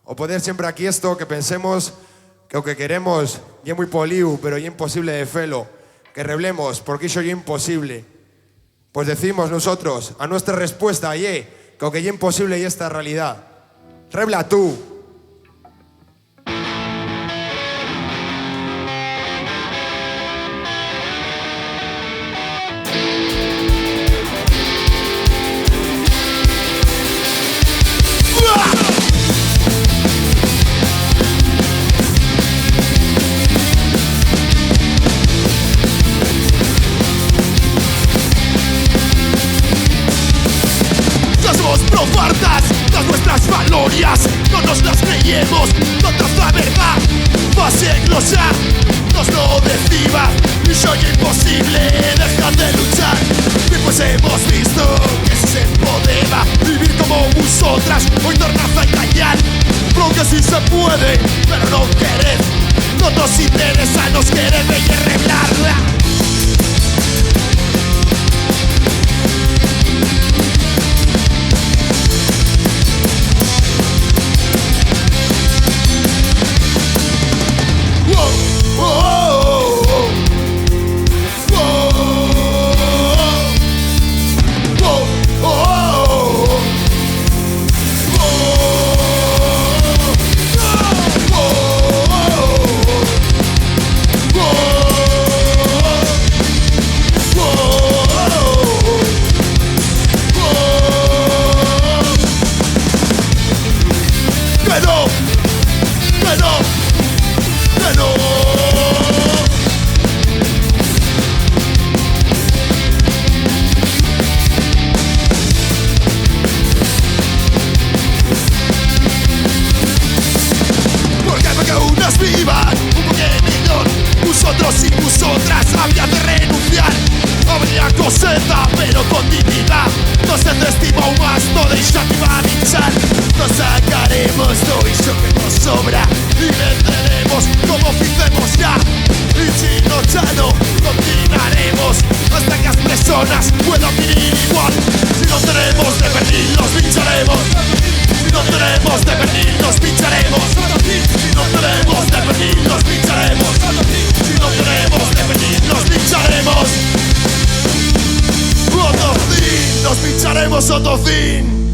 O poder siempre aquí esto que pensemos que o que queremos y es muy poliu, pero y imposible de felo, que reblemos porque iso é imposible. Pues decimos nosotros a nuestra respuesta, que o que é imposible y esta realidad. Rebla tú. Profartas las nuestras valorias, no nos las creemos, toda la verdad va a glosar, nos lo decima y soy imposible dejar de luchar. Y pues hemos visto que si se podeva vivir como vosotras, hoy tornazo a engañar, pero que sí se puede, pero no querer, no nos interesa, nos quiere ver y arreglarla. Vosotros y vosotras había de renunciar. Habría coseta pero con dignidad. No se desestima aún más, no deixa que va a hinchar. Nos sacaremos todo iso que nos sobra y venceremos como ficemos ya. Y chino chano continuaremos hasta que las personas puedan vivir igual. Si no tenemos de venir nos pincharemos. Si no tenemos de venir nos pincharemos. Si no tenemos de venir nos pincharemos. Si no tenemos de venir nos pincharemos. Otro fin, nos pincharemos otro fin.